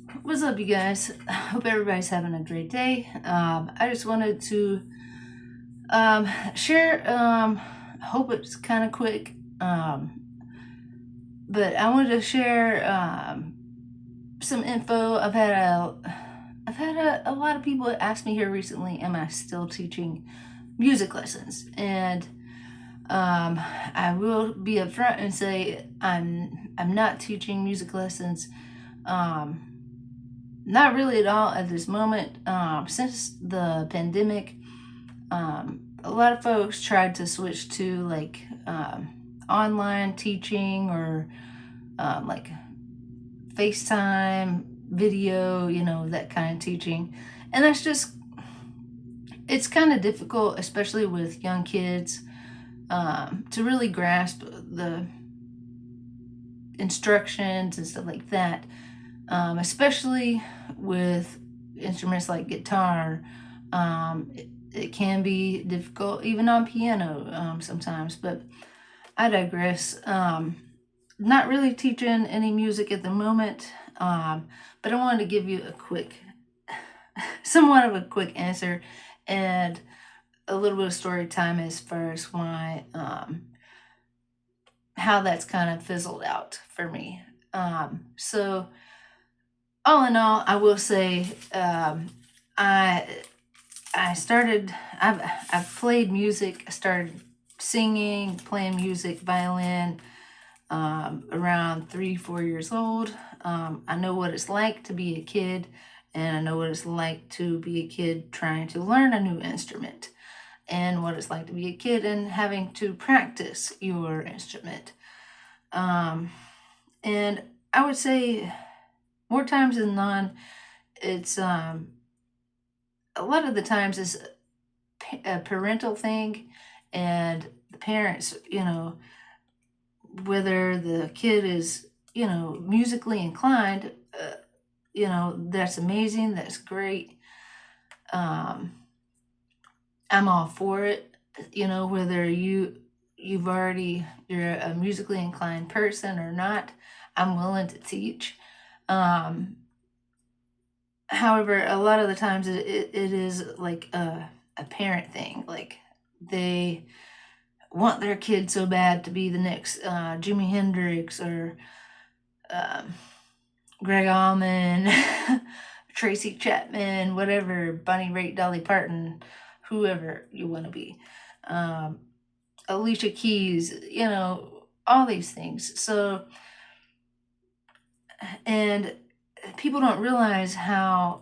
What's up, you guys? Hope everybody's having a great day. I just wanted to share. Hope it's kind of quick, but I wanted to share some info. I've had a lot of people ask me here recently, am I still teaching music lessons? And I will be upfront and say I'm not teaching music lessons. Um, Not really at all at this moment. Since the pandemic, a lot of folks tried to switch to like online teaching or like FaceTime video, that kind of teaching. And it's kind of difficult, especially with young kids, to really grasp the instructions and stuff like that, especially with instruments like guitar. It can be difficult, even on piano sometimes, but I digress. Not really teaching any music at the moment, but I wanted to give you somewhat of a quick answer and a little bit of story time as far as how that's kind of fizzled out for me. So all in all, I will say I I started. I've played music. I started singing, playing music, violin, around 3, 4 years old. I know what it's like to be a kid, and I know what it's like to be a kid trying to learn a new instrument, and what it's like to be a kid and having to practice your instrument. Um, and I would say more times than none, it's a lot of the times it's a parental thing, and the parents, whether the kid is, musically inclined, that's amazing, that's great. Um, I'm all for it, whether you're a musically inclined person or not, I'm willing to teach. Um, However, a lot of the times it is like a parent thing. Like they want their kid so bad to be the next Jimi Hendrix or um, Greg Allman, Tracy Chapman, whatever, Bonnie Raitt, Dolly Parton, whoever you want to be, um, Alicia Keys, all these things. So, and people don't realize how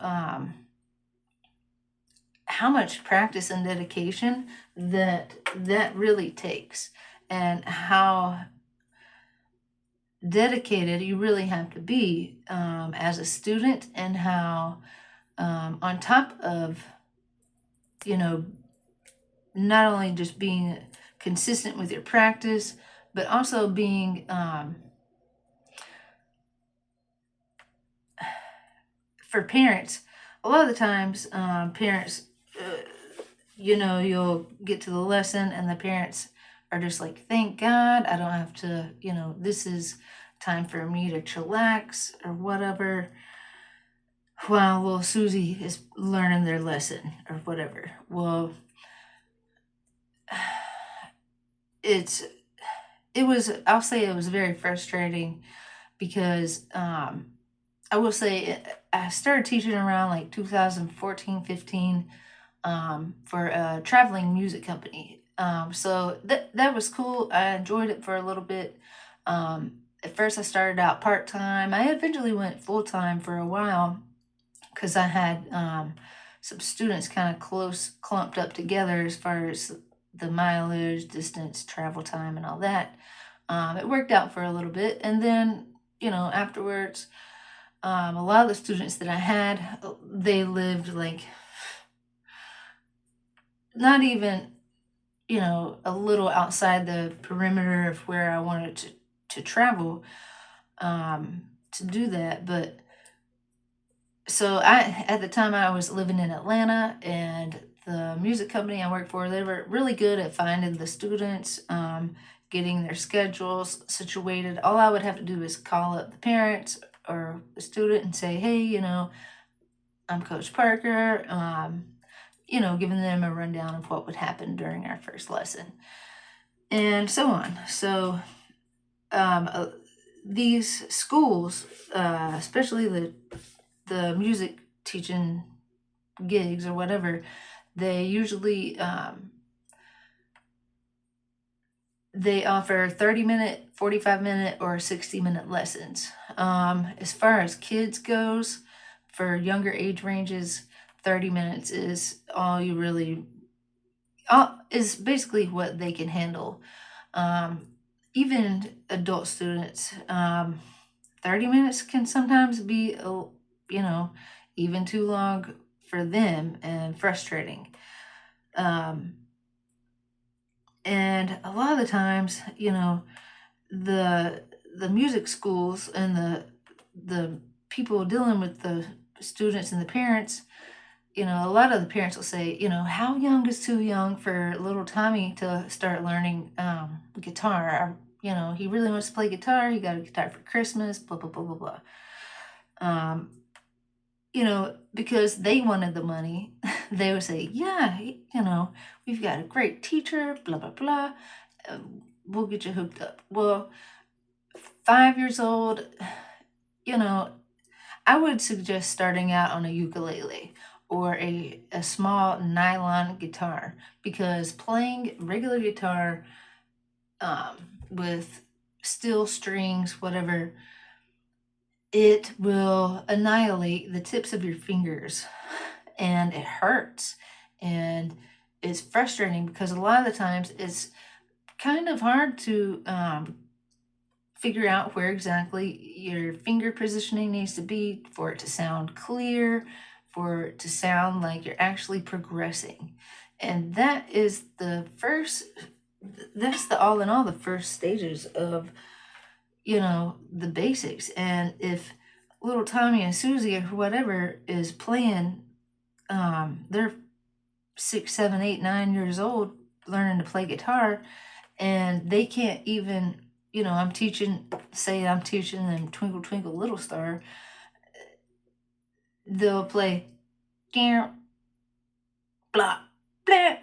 much practice and dedication that really takes, and how dedicated you really have to be as a student, and how on top of you know not only just being consistent with your practice, but also being for parents. A lot of the times parents you'll get to the lesson and the parents are just like, thank God I don't have to, this is time for me to chillax or whatever, while little Susie is learning their lesson or whatever. Well, it's I'll say it was very frustrating, because I will say I started teaching around like 2014, 15, for a traveling music company. So that was cool. I enjoyed it for a little bit. At first, I started out part time. I eventually went full time for a while, because I had some students kind of close clumped up together as far as the mileage, distance, travel time, and all that. It worked out for a little bit, and then afterwards, a lot of the students that I had, they lived like not even a little outside the perimeter of where I wanted to travel to do that. But so at the time I was living in Atlanta, and the music company I worked for, they were really good at finding the students, getting their schedules situated. All I would have to do is call up the parents, or a student and say, hey, I'm Coach Parker, giving them a rundown of what would happen during our first lesson, and so on. So these schools, especially the music teaching gigs or whatever, they usually they offer 30-minute, 45-minute, or 60-minute lessons. As far as kids goes, for younger age ranges, 30 minutes is all you really is basically what they can handle. Even adult students, 30 minutes can sometimes be, even too long for them and frustrating. And a lot of the times, the music schools and the people dealing with the students and the parents, a lot of the parents will say, how young is too young for little Tommy to start learning guitar? He really wants to play guitar. He got a guitar for Christmas, blah, blah, blah, blah, blah. Because they wanted the money, they would say, yeah, we've got a great teacher, blah, blah, blah. We'll get you hooked up. Well, 5 years old, I would suggest starting out on a ukulele or a small nylon guitar, because playing regular guitar with steel strings, whatever, it will annihilate the tips of your fingers, and it hurts, and it's frustrating because a lot of the times it's kind of hard to figure out where exactly your finger positioning needs to be for it to sound clear, for it to sound like you're actually progressing. And that is that's the all in all, the first stages of, the basics. And if little Tommy and Susie or whatever is playing, they're 6, 7, 8, 9 years old learning to play guitar, and they can't even, I'm teaching them Twinkle Twinkle Little Star. They'll play blah blah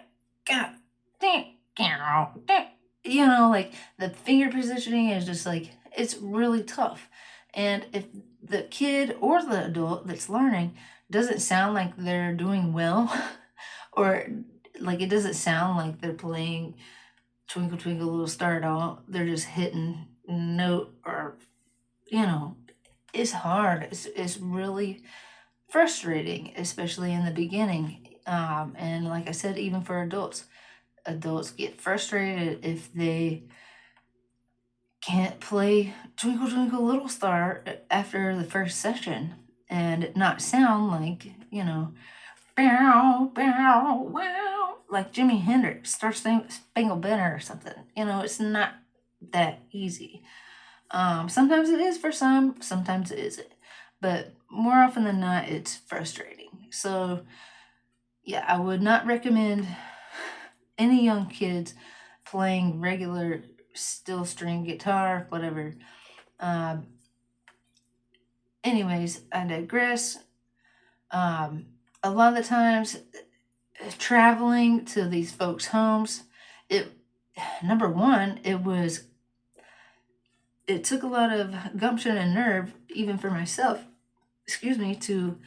like the finger positioning is just like, it's really tough. And if the kid or the adult that's learning doesn't sound like they're doing well, or like it doesn't sound like they're playing Twinkle Twinkle Little Star at all, they're just hitting note, or it's hard. It's really frustrating, especially in the beginning. And like I said, even for adults get frustrated if they can't play Twinkle Twinkle Little Star after the first session and not sound like, bow, bow, wow, like Jimi Hendrix, Star Spangled Banner or something. It's not that easy. Sometimes it is for some, sometimes it isn't. But more often than not, it's frustrating. So, yeah, I would not recommend any young kids playing regular steel string guitar, whatever. Anyways, I digress. A lot of the times, traveling to these folks' homes, number one, it took a lot of gumption and nerve, even for myself, to,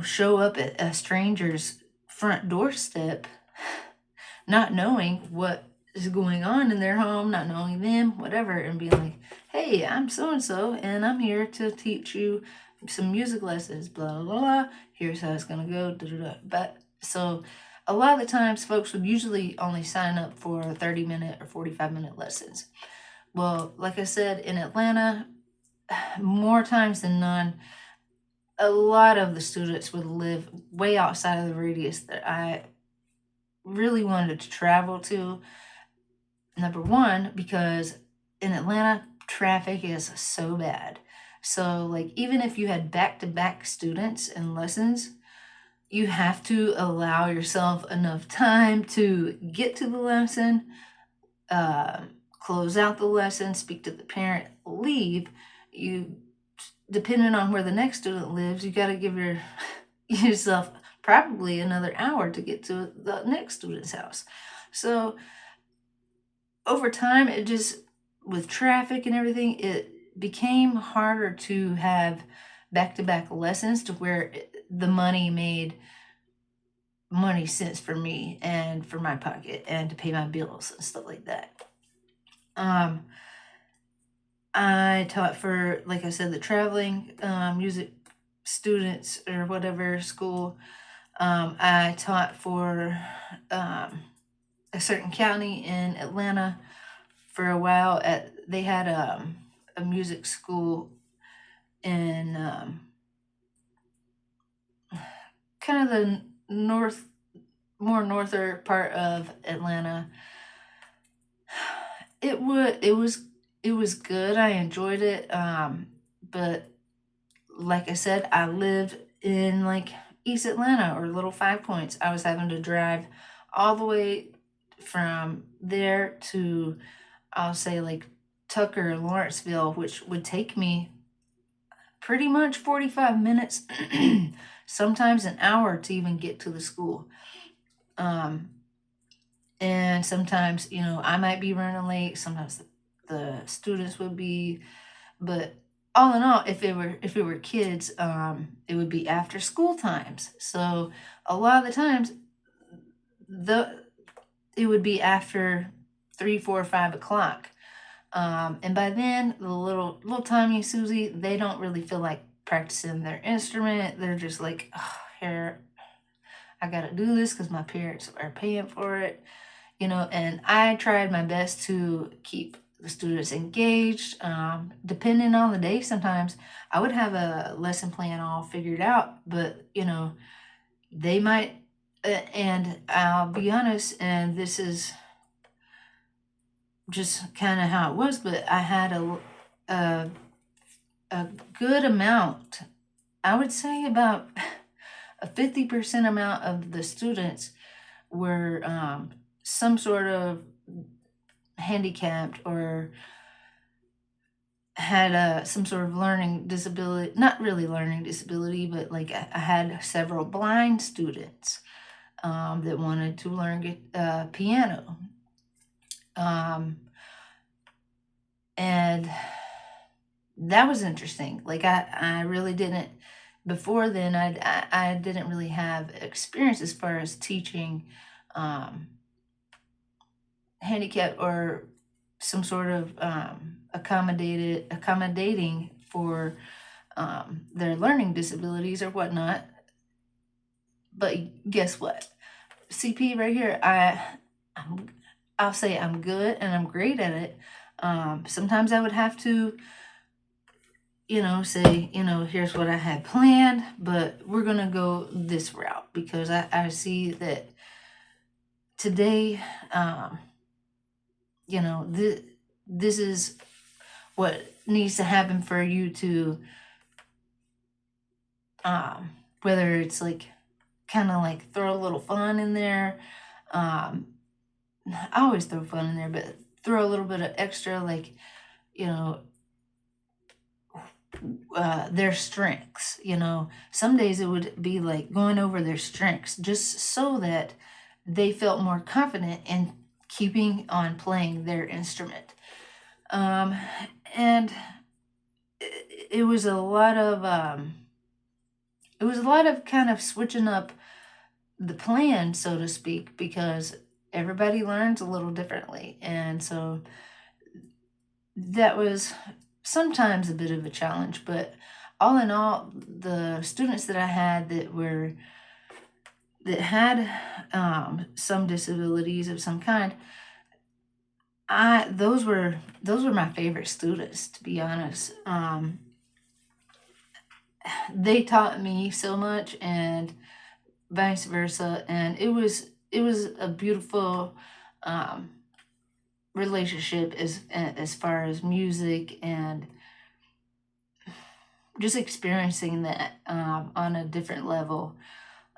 show up at a stranger's front doorstep, not knowing what is going on in their home, not knowing them, whatever, and be like, hey, I'm so-and-so, and I'm here to teach you some music lessons, blah, blah, blah. Here's how it's going to go, da, da, da. But so a lot of the times, folks would usually only sign up for 30-minute or 45-minute lessons. Well, like I said, in Atlanta, more times than none, a lot of the students would live way outside of the radius that I really wanted to travel to. Number one, because in Atlanta, traffic is so bad. So, like, even if you had back-to-back students and lessons, you have to allow yourself enough time to get to the lesson, close out the lesson, speak to the parent, leave, you, depending on where the next student lives, you got to give yourself probably another hour to get to the next student's house. So over time, it just, with traffic and everything, it became harder to have back-to-back lessons to where the money made money sense for me and for my pocket and to pay my bills and stuff like that. I taught for, like I said, the traveling music students or whatever school. I taught for a certain county in Atlanta for a while. They had a music school in kind of the more northern part of Atlanta. It was good. I enjoyed it. But like I said, I lived in like East Atlanta or Little Five Points. I was having to drive all the way from there to, I'll say, like Tucker, Lawrenceville, which would take me pretty much 45 minutes, sometimes an hour to even get to the school. And sometimes, I might be running late. Sometimes the students would be, but all in all, if it were kids, it would be after school times. So a lot of the times, it would be after 3, 4, 5 o'clock. And by then, the little tiny Susie, they don't really feel like practicing their instrument. They're just like, oh, here, I gotta do this because my parents are paying for it, and I tried my best to keep the students engaged. Depending on the day, sometimes I would have a lesson plan all figured out, but, they might, and I'll be honest, and this is just kind of how it was, but I had a good amount. I would say about a 50% amount of the students were some sort of handicapped or had some sort of learning disability. Not really learning disability, but like I had several blind students that wanted to learn piano. And that was interesting. Like I really didn't, before then, I didn't really have experience as far as teaching handicap or some sort of accommodating for their learning disabilities or whatnot. But guess what? CP right here, I'll say I'm good and I'm great at it. Sometimes I would have to, say, here's what I had planned, but we're going to go this route because I see that today, this is what needs to happen for you to, whether it's like kind of like throw a little fun in there. I always throw fun in there, but throw a little bit of extra, like, their strengths. Some days it would be like going over their strengths just so that they felt more confident in keeping on playing their instrument. And it was a lot of kind of switching up the plan, so to speak, because everybody learns a little differently. And so that was sometimes a bit of a challenge, but all in all, the students that I had that had some disabilities of some kind, those were my favorite students, to be honest. They taught me so much, and vice versa, and it was a beautiful relationship as far as music and just experiencing that on a different level.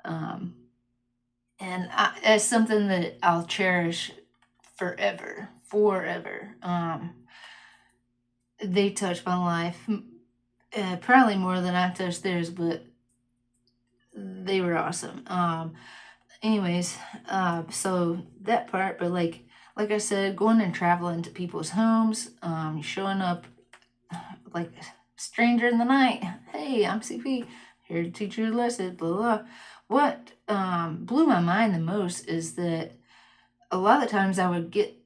And it's something that I'll cherish forever. they touched my life, probably more than I touched theirs, but they were awesome. Anyways, so that part, but like I said, going and traveling to people's homes, showing up like stranger in the night. Hey, I'm CP, here to teach you a lesson, blah, blah. What blew my mind the most is that a lot of times I would get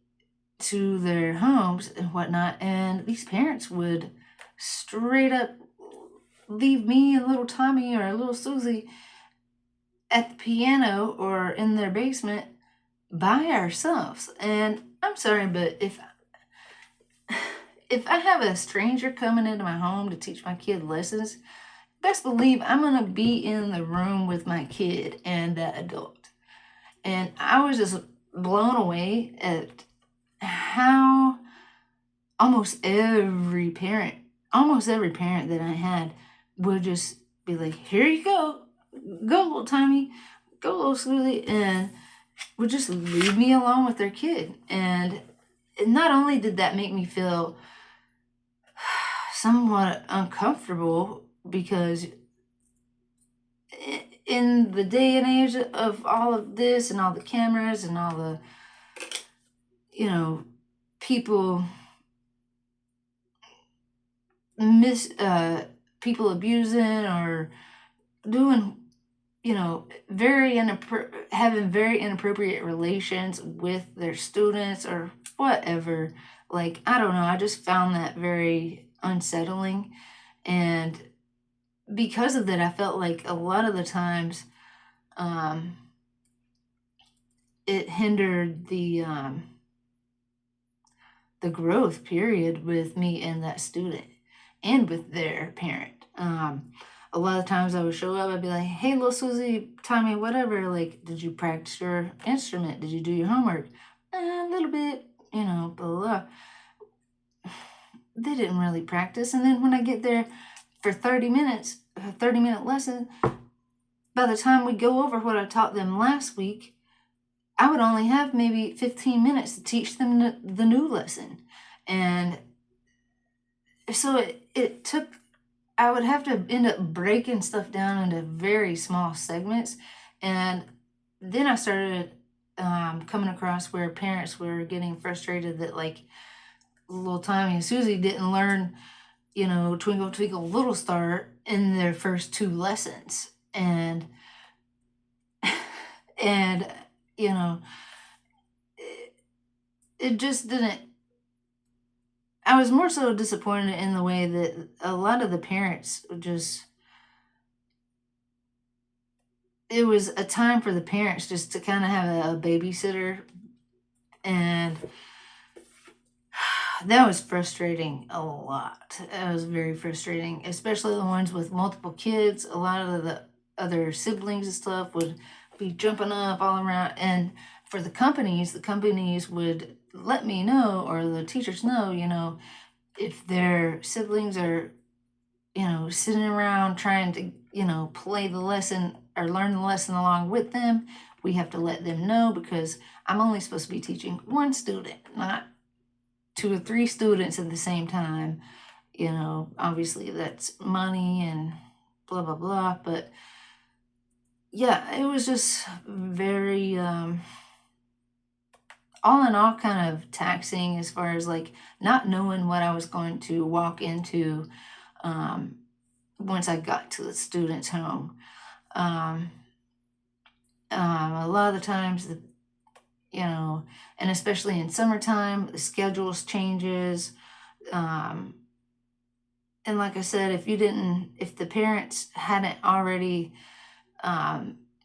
to their homes and whatnot, and these parents would straight up leave me and little Tommy or little Susie at the piano or in their basement by ourselves. And I'm sorry, but if I have a stranger coming into my home to teach my kid lessons, best believe I'm gonna be in the room with my kid and that adult. And I was just blown away at how almost every parent that I had would just be like, here you go little Tommy, go little Susie, and would just leave me alone with their kid. And not only did that make me feel somewhat uncomfortable, because in the day and age of all of this and all the cameras and all the, people people abusing or doing, having very inappropriate relations with their students or whatever. Like, I don't know, I just found that very unsettling. And because of that, I felt like a lot of the times it hindered the growth period with me and that student and with their parent. A lot of times I would show up, I'd be like, hey, little Susie, Tommy, whatever, like, did you practice your instrument? Did you do your homework? A little bit, blah, blah. They didn't really practice. And then when I get there for 30 minutes, a 30-minute lesson, by the time we go over what I taught them last week, I would only have maybe 15 minutes to teach them the new lesson. And so it took, I would have to end up breaking stuff down into very small segments. And then I started coming across where parents were getting frustrated that, like, little Tommy and Susie didn't learn, Twinkle Twinkle Little Star in their first 2 lessons. And it just didn't. I was more so disappointed in the way that a lot of the parents it was a time for the parents just to kind of have a babysitter. And that was frustrating a lot. It was very frustrating, especially the ones with multiple kids. A lot of the other siblings and stuff would be jumping up all around. And for the companies would let me know, or the teachers know, if their siblings are, sitting around trying to, play the lesson or learn the lesson along with them, we have to let them know, because I'm only supposed to be teaching one student, not 2 or 3 students at the same time. Obviously that's money and blah, blah, blah. But yeah, it was just very, all in all, kind of taxing, as far as like not knowing what I was going to walk into once I got to the student's home. A lot of the times, and especially in summertime, the schedules changes. And like I said, if the parents hadn't already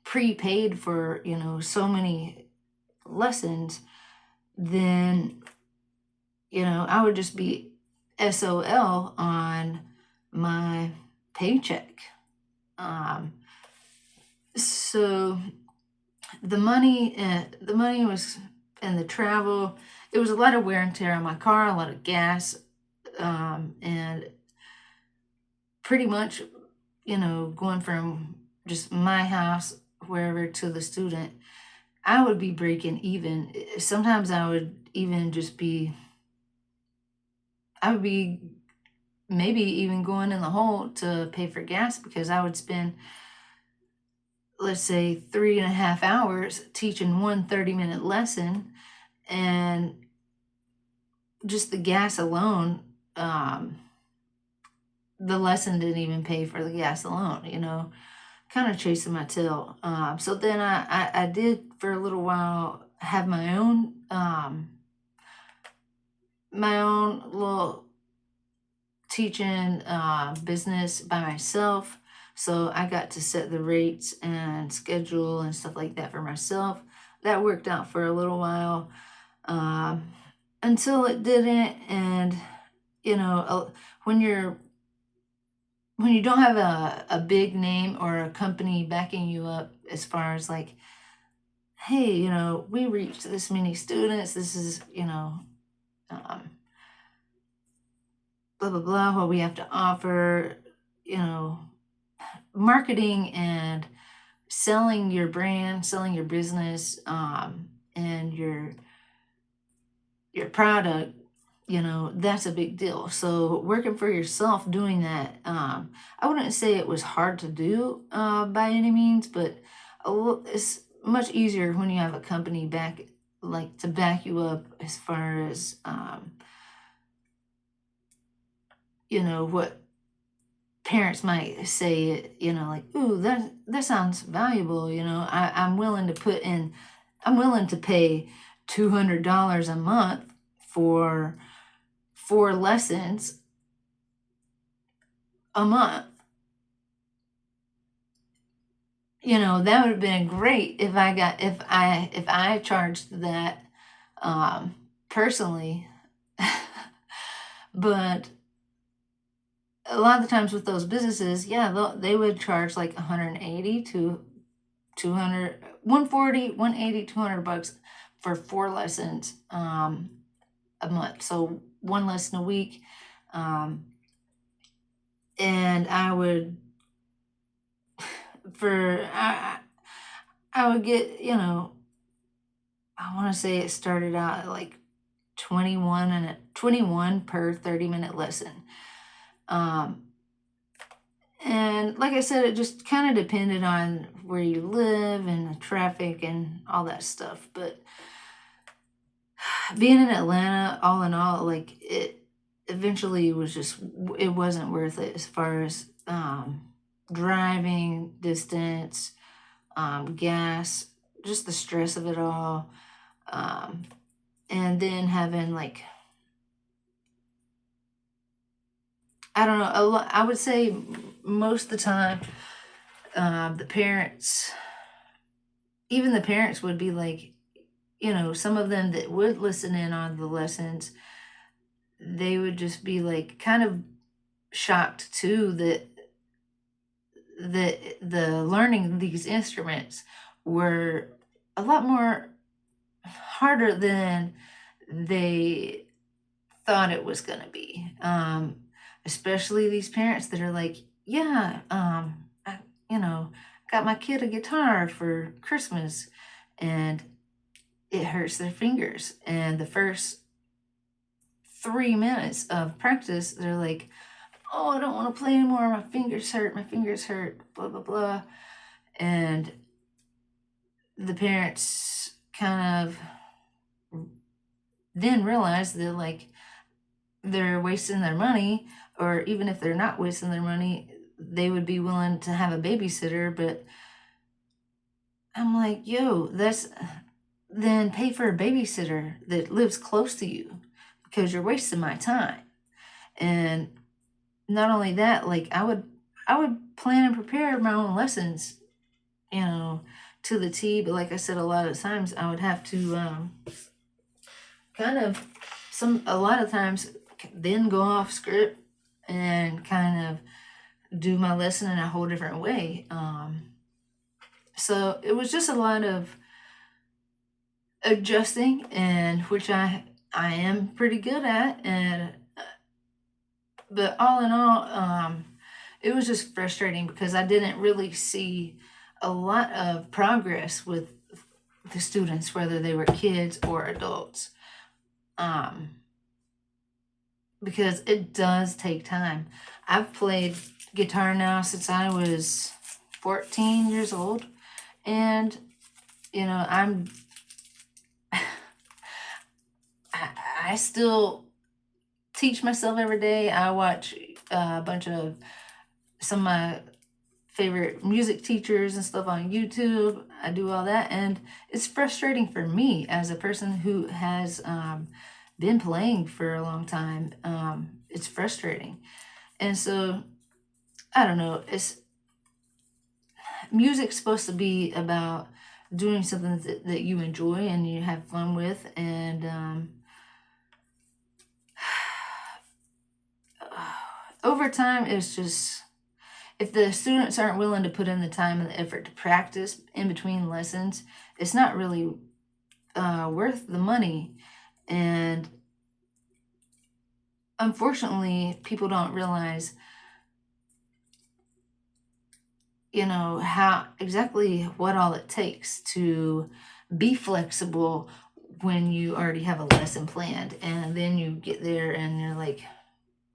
prepaid for, so many lessons, then, I would just be SOL on my paycheck. So the money was, and the travel, it was a lot of wear and tear on my car, a lot of gas, and pretty much, going from just my house wherever to the student, I would be breaking even. Sometimes I would even just be, I would be maybe even going in the hole to pay for gas, because I would spend, let's say, 3.5 hours teaching one 30-minute lesson, and just the gas alone, the lesson didn't even pay for the gas alone, kind of chasing my tail. So then I did for a little while have my own little teaching business by myself. So I got to set the rates and schedule and stuff like that for myself. That worked out for a little while, until it didn't. And when you don't have a big name or a company backing you up, as far as like, hey, we reached this many students, this is, blah, blah, blah, what we have to offer, marketing and selling your brand, selling your business, and your product, that's a big deal. So working for yourself, doing that, I wouldn't say it was hard to do by any means, but it's much easier when you have a company to back you up, as far as what parents might say, like, ooh, that sounds valuable. I'm willing to pay $200 a month for 4 lessons a month. That would have been great if I charged that personally. But a lot of the times with those businesses, yeah, they would charge like 180 to 200, 140, 180, $200 for 4 lessons a month. So 1 lesson a week. And I would, I would get, I want to say it started out at like 21 per 30-minute lesson. And like I said, it just kind of depended on where you live and the traffic and all that stuff. But being in Atlanta, all in all, like, it eventually it wasn't worth it, as far as driving distance, gas, just the stress of it all. And then having, like, I don't know, I would say most of the time, the parents would be like, some of them that would listen in on the lessons, they would just be like kind of shocked too that the learning these instruments were a lot more harder than they thought it was going to be. Especially these parents that are like, yeah, I got my kid a guitar for Christmas, and it hurts their fingers. And the first 3 minutes of practice, they're like, oh, I don't want to play anymore. My fingers hurt, blah, blah, blah. And the parents kind of then realize that, like, they're wasting their money, or even if they're not wasting their money, they would be willing to have a babysitter. But I'm like, yo, then pay for a babysitter that lives close to you, because you're wasting my time. And not only that, like, I would plan and prepare my own lessons, to the T. But like I said, a lot of times I would have to a lot of times then go off script and kind of do my lesson in a whole different way. So it was just a lot of adjusting, and which I am pretty good at. And but all in all, it was just frustrating, because I didn't really see a lot of progress with the students, whether they were kids or adults. because it does take time. I've played guitar now since I was 14 years old, and you know, I, I still teach myself every day. I watch a bunch of some of my favorite music teachers and stuff on YouTube. I do all that, and it's frustrating for me as a person who has been playing for a long time. It's frustrating, and so I don't know. It's music's supposed to be about doing something that you enjoy and you have fun with, and over time, it's just if the students aren't willing to put in the time and the effort to practice in between lessons, it's not really worth the money. And unfortunately, people don't realize, how exactly what all it takes to be flexible when you already have a lesson planned. And then you get there and you're like,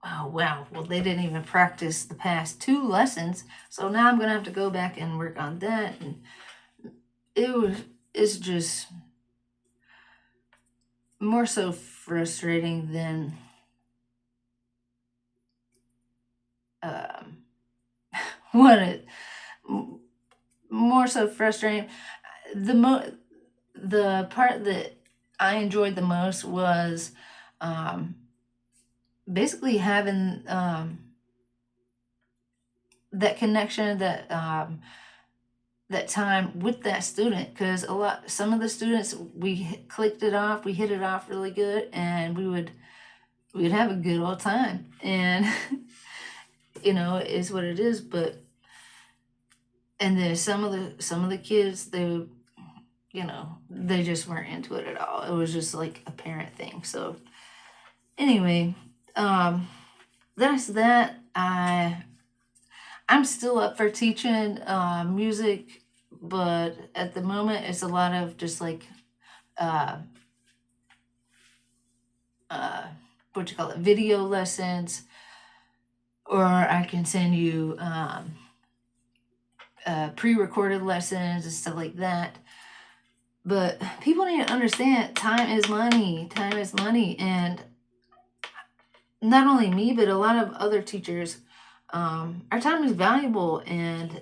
oh, wow, well, they didn't even practice the past 2 lessons. So now I'm going to have to go back and work on that. And it's just more so frustrating than um, what it more so frustrating. The part that I enjoyed the most was um, basically having that connection, that time with that student, because some of the students, we clicked it off, we hit it off really good, and we'd have a good old time. And it is what it is. But and then some of the kids, they just weren't into it at all. It was just like a parent thing. So anyway, that's that. I'm still up for teaching music, but at the moment it's a lot of just like uh, what you call it, video lessons, or I can send you pre-recorded lessons and stuff like that. But people need to understand time is money. Time is money, and not only me, but a lot of other teachers, our time is valuable, and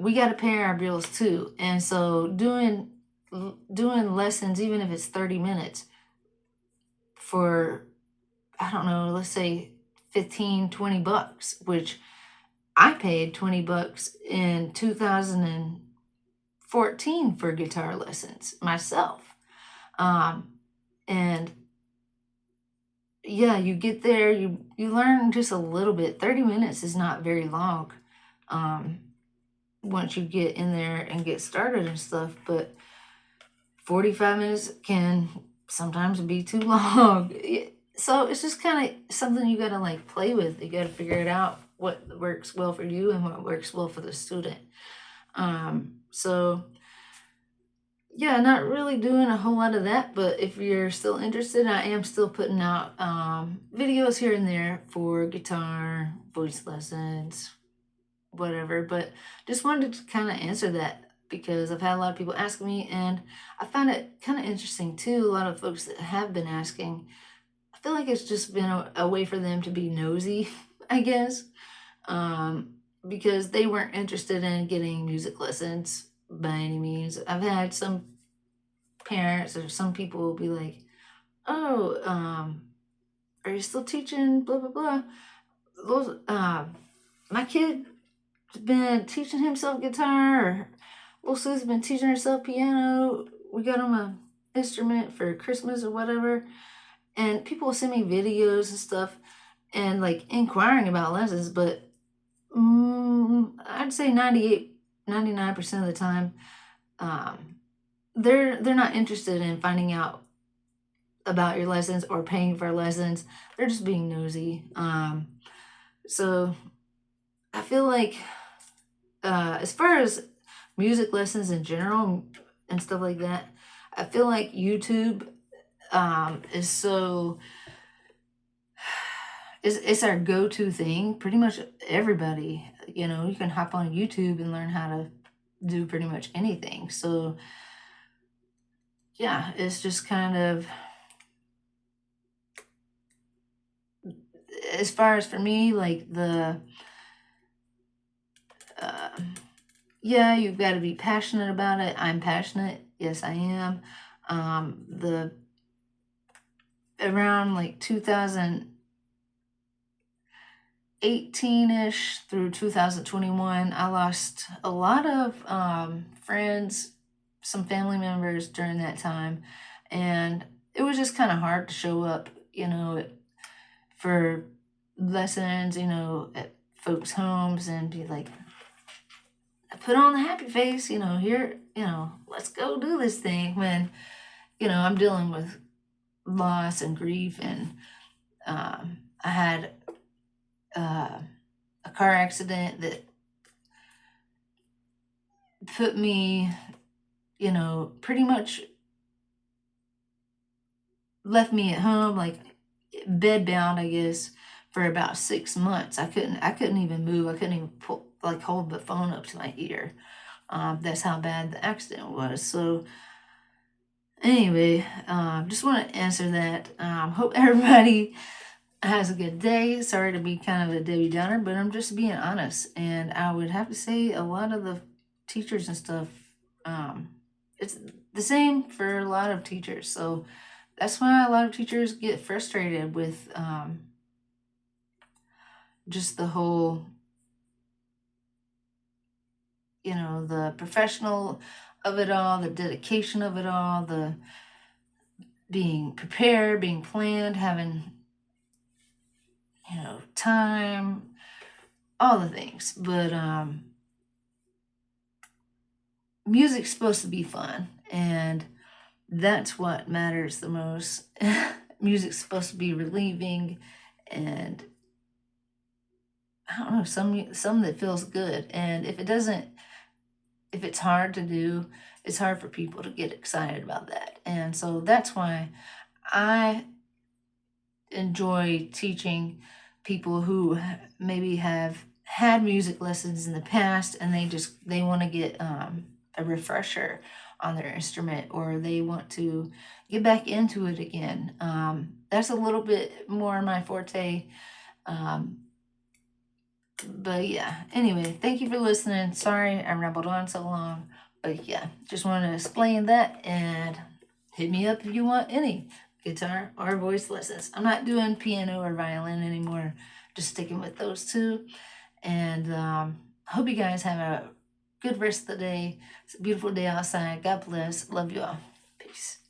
we got to pay our bills too. And so doing lessons, even if it's 30 minutes for, I don't know, let's say 15-20 bucks, which I paid 20 bucks in 2014 for guitar lessons myself. And yeah, you get there, you learn just a little bit. 30 minutes is not very long once you get in there and get started and stuff, but 45 minutes can sometimes be too long. So it's just kind of something you got to like play with. You got to figure it out, what works well for you and what works well for the student. So yeah, not really doing a whole lot of that, but if you're still interested, I am still putting out videos here and there for guitar, voice lessons, whatever. But just wanted to kind of answer that because I've had a lot of people ask me, and I find it kind of interesting too. A lot of folks that have been asking, I feel like it's just been a way for them to be nosy, I guess, because they weren't interested in getting music lessons by any means. I've had some parents or some people will be like, oh, are you still teaching blah blah blah? Those my kid's been teaching himself guitar, or little Sue's been teaching herself piano. We got him a instrument for Christmas or whatever. And people will send me videos and stuff and like inquiring about lessons, but I'd say 99% of the time, they're not interested in finding out about your lessons or paying for lessons. They're just being nosy. So I feel like as far as music lessons in general and stuff like that, I feel like YouTube is so, it's our go-to thing. Pretty much everybody, you know, you can hop on YouTube and learn how to do pretty much anything. So yeah, it's just kind of, as far as for me, like uh, yeah, you've got to be passionate about it. I'm passionate. Yes, I am. The around like 2018-ish through 2021, I lost a lot of friends, some family members during that time, and it was just kind of hard to show up, you know, for lessons, you know, at folks' homes and be like, put on the happy face, you know, here, you know, let's go do this thing, when, you know, I'm dealing with loss and grief. And I had a car accident that put me, you know, pretty much left me at home, like bedbound, I guess, for about 6 months. I couldn't even move. I couldn't even hold the phone up to my ear. That's how bad the accident was. So anyway, just want to answer that. Hope everybody has a good day. Sorry to be kind of a Debbie Downer, but I'm just being honest. And I would have to say a lot of the teachers and stuff, it's the same for a lot of teachers. So that's why a lot of teachers get frustrated with just the whole, you know, the professional of it all, the dedication of it all, the being prepared, being planned, having, you know, time, all the things. But music's supposed to be fun, and that's what matters the most. Music's supposed to be relieving, and I don't know, some that feels good. And if it doesn't, if it's hard to do, it's hard for people to get excited about that. And so that's why I enjoy teaching people who maybe have had music lessons in the past, and they want to get a refresher on their instrument, or they want to get back into it again. That's a little bit more my forte. But yeah, anyway, thank you for listening. Sorry I rambled on so long, but yeah, just wanted to explain that. And hit me up if you want any guitar or voice lessons. I'm not doing piano or violin anymore, just sticking with those two. And hope you guys have a good rest of the day. It's a beautiful day outside. God bless. Love you all. Peace.